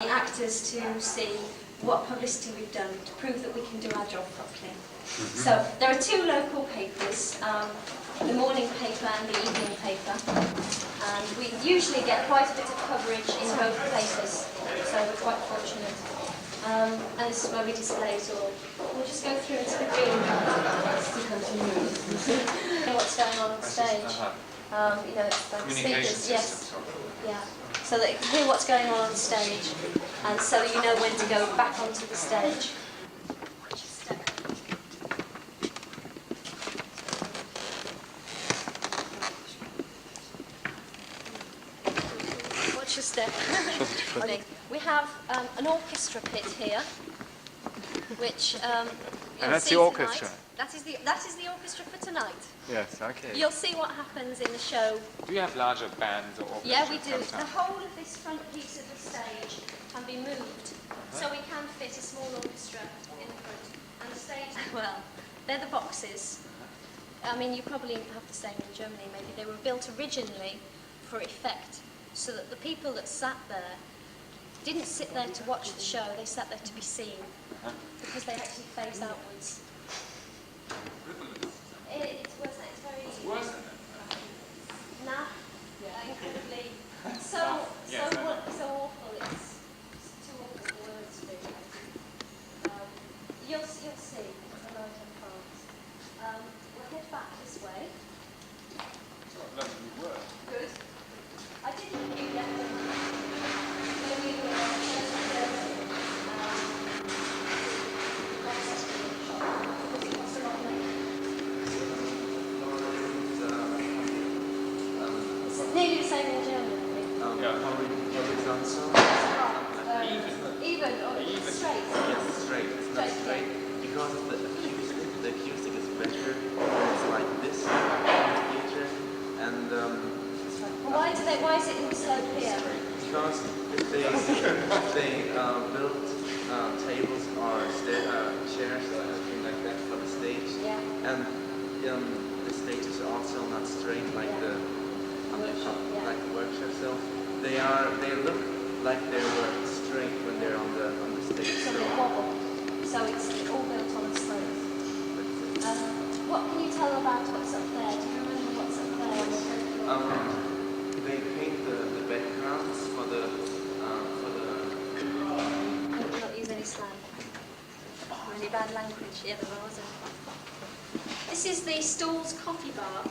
The actors to see what publicity we've done to prove that we can do our job properly. So there are two local papers, the morning paper and the evening paper, and we usually get quite a bit of coverage in both papers, so we're quite fortunate. And this is where we display it all. We'll just go through into the green room. What's going on stage. You know, it's like speakers, yes. Yeah. So that you can hear what's going on stage, and so that you know when to go back onto the stage. Watch your step. We have an orchestra pit here, which and that's the orchestra. That is the orchestra for tonight. Yes, okay. You'll see what happens in the show. Do you have larger bands or orchestras? Yeah, we do. The whole of this front piece of the stage can be moved, so we can fit a small orchestra in the front. And the stage, well, they're the boxes. I mean, you probably have the same in Germany, maybe. They were built originally for effect, so that the people that sat there didn't sit there to watch the show, they sat there to be seen, because they actually face outwards. It's worse than it's very... It's worse than that. Nah, incredibly... So awful, it's too awful for words to do. You'll see the right-hand parts. We'll head back this way. Good. I didn't really get them. Nearly the same in German, I think. Even or straight? Yes, straight. It's not straight. Because the acoustic is better when it's like this in the theater. And why is it in the slope here? Because if they build tables or chairs or anything like that for the stage, and the stage is also not straight like the workshop, so they look like they were straight when they're on the stage. So they wobble. So it's all built on a slope. What can you tell about what's up there? Do you remember what's up there? They paint the backgrounds for the. We do not use any slang. Really bad language. Yeah, there wasn't. This is the Stalls Coffee Bar.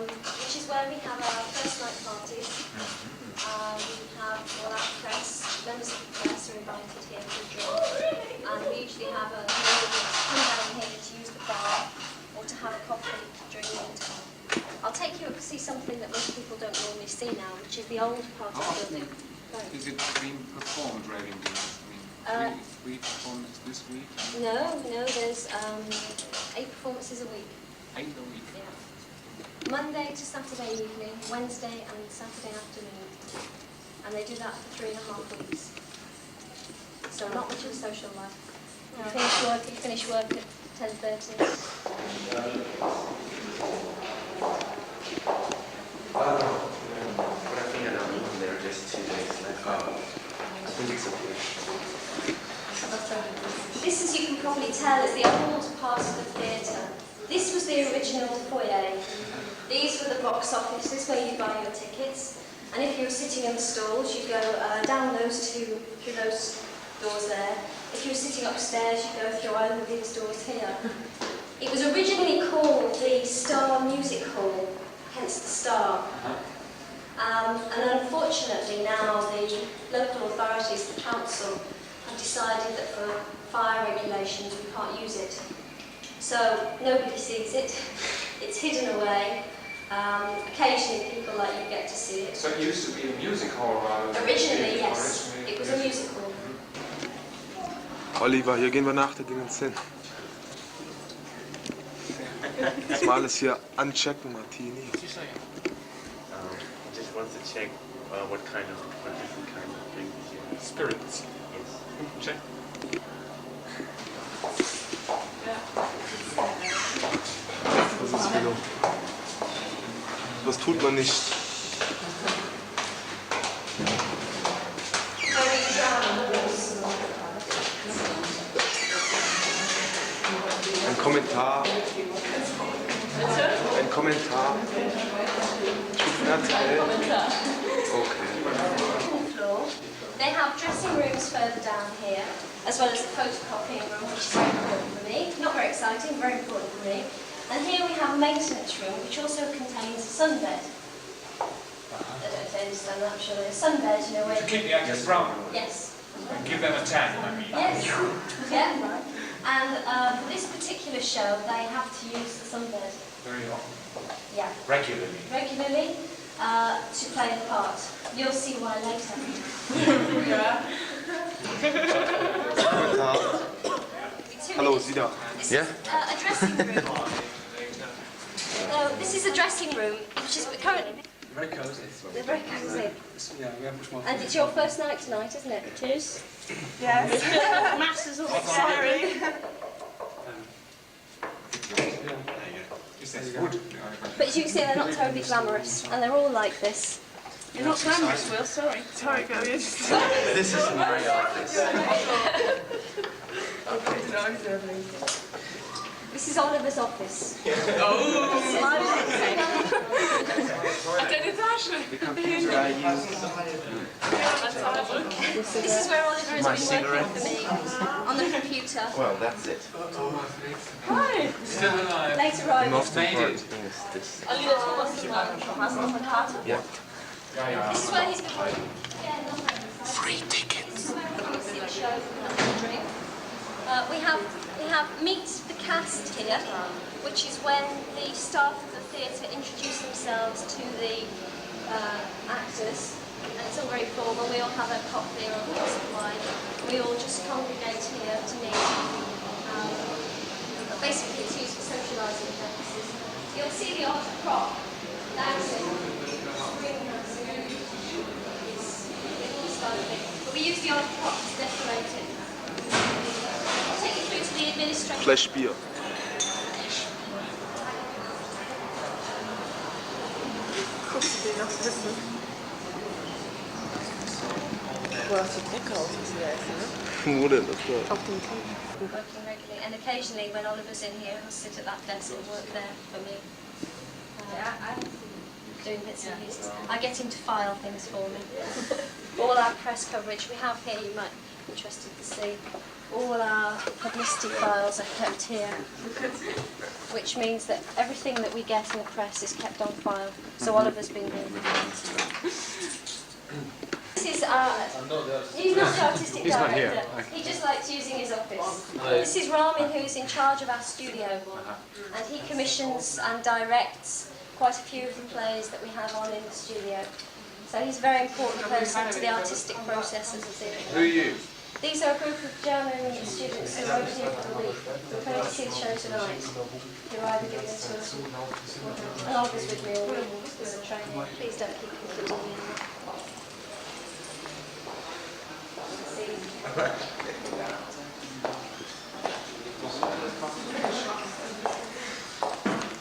Which is where we have our first night parties. We have all our press, members of the press are invited here for a drink. And we usually have a lady come down here to use the bar or to have a coffee during the time. I'll take you up to see something that most people don't normally see now, which is the old part of the building. Is it being performed regularly? I mean, 3 performances this week? No, there's 8 performances a week. 8 a week? Yeah. Monday to Saturday evening, Wednesday and Saturday afternoon. And they do that for 3.5 weeks. So not much of a social life. You finish work at 10:30. There are just 2 days left. I think it's okay. This, as you can probably tell, is the old part of the theatre. This was the original foyer. These were the box offices where you buy your tickets. And if you were sitting in the stalls, you go down those through those doors there. If you were sitting upstairs, you go through either of these doors here. It was originally called the Star Music Hall, hence the Star. And unfortunately now the local authorities, the council, have decided that for fire regulations we can't use it. So nobody sees it. It's hidden away. Occasionally people like you get to see it. So it used to be a music hall rather than... Originally, yes. It was a music hall. Oliver, hier gehen wir nach der Dingens hin. Lass mal alles hier anchecken, Martini. I just want to check what different kind of drink is here. Spirits. Yes. Check. Was ist Vino? Was tut man nicht? Kommentar. Ein Kommentar. Okay. Floor. They have dressing rooms further down here, as well as a photocopying room, which is very important for me. Not very exciting, very important for me. And here we have a maintenance room, which also contains a sunbed. I don't know if they understand that, I'm sure. A sunbed, you know, where... To keep the actors from Yes. and give them a tan, I mean. Yes. Yeah. And for this particular show, they have to use the sunbed. Very often. Yeah. Regularly. Regularly to play the part. You'll see why later. Hallo, Sie da. This Yeah? is a dressing room. This is a dressing room, which is currently... Very cozy. They're very cozy. Yeah, we have much more. And it's your first night tonight, isn't it? It is. Yes. Maths is all scary. Is that wood? But as you can see, they're not terribly glamorous, and they're all like this. You're not glamorous, Will, sorry. Sorry, go in. This is my office. This is Oliver's office. The computer I use. This is where Oliver has My been working cigarettes. for me, on the computer. Well, that's it. Hi! Still alive. Late The arrival. most important thing is this. Yeah. This is where he's been working. Free tickets. We have Meet the Cast here, which is when the staff of the theatre introduce themselves to the actors, and it's all very formal. We all have a coffee or a glass of wine. We all just congregate here to meet. But basically, it's used for socialising purposes. You'll see the odd prop dancing, screen dancing. It's this kind of thing. But we use the odd prop to decorate it. I'll take you through to the administration. Flash Bier. Wo denn das da? Working regularly, and occasionally when Oliver's in here, he'll sit at that desk and work there for me. Doing bits and pieces. I get him to file things for me. All our press coverage we have here, you might be interested to see. All our publicity files are kept here, which means that everything that we get in the press is kept on file. So Oliver's been doing that. This is he's not the artistic director. He just likes using his office. This is Ramin, who's in charge of our studio, and he commissions and directs quite a few of the plays that we have on in the studio. So he's a very important person to the artistic process of the theatre. Who are you? These are a group of German students who are over here for the week. We're coming to see the show tonight. They're either giving it to us, and Oliver's with me all week with the training. Please don't keep including me in that.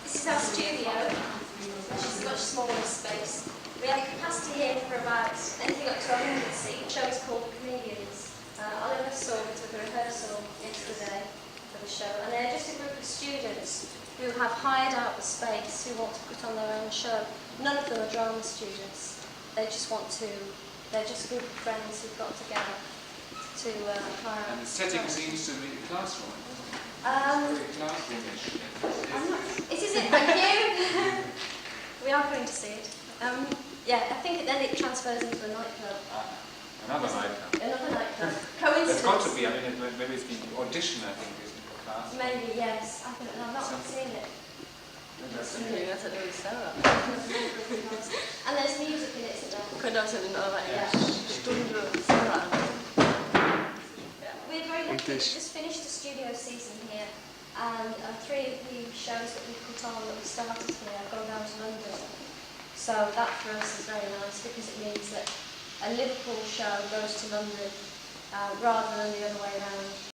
This is our studio, which is a much smaller space. We have capacity here for about anything up to 100 seats. The show is called Comedians. Oliver saw it at the rehearsal yesterday for the show, and they're just a group of students who have hired out the space, who want to put on their own show. None of them are drama students. They just want to, they're just a group of friends who've got together to hire out. And the setting seems to be a classroom. Um, Very classroom-ish. It isn't, thank you. We are going to see it. Yeah, I think then it transfers into a nightclub. Another nightclub. Another nightclub. There's got to Coincidence? be, I mean, maybe it's the audition, I think, is in the class. Maybe, yes. I don't know, I've not seen it. And there's music in it, isn't there? Yeah. We're very lucky. We just finished the studio season here, and 3 of the shows that we put on that we started here have gone down to London. So that for us is very nice, because it means that a Liverpool show goes to London rather than the other way around.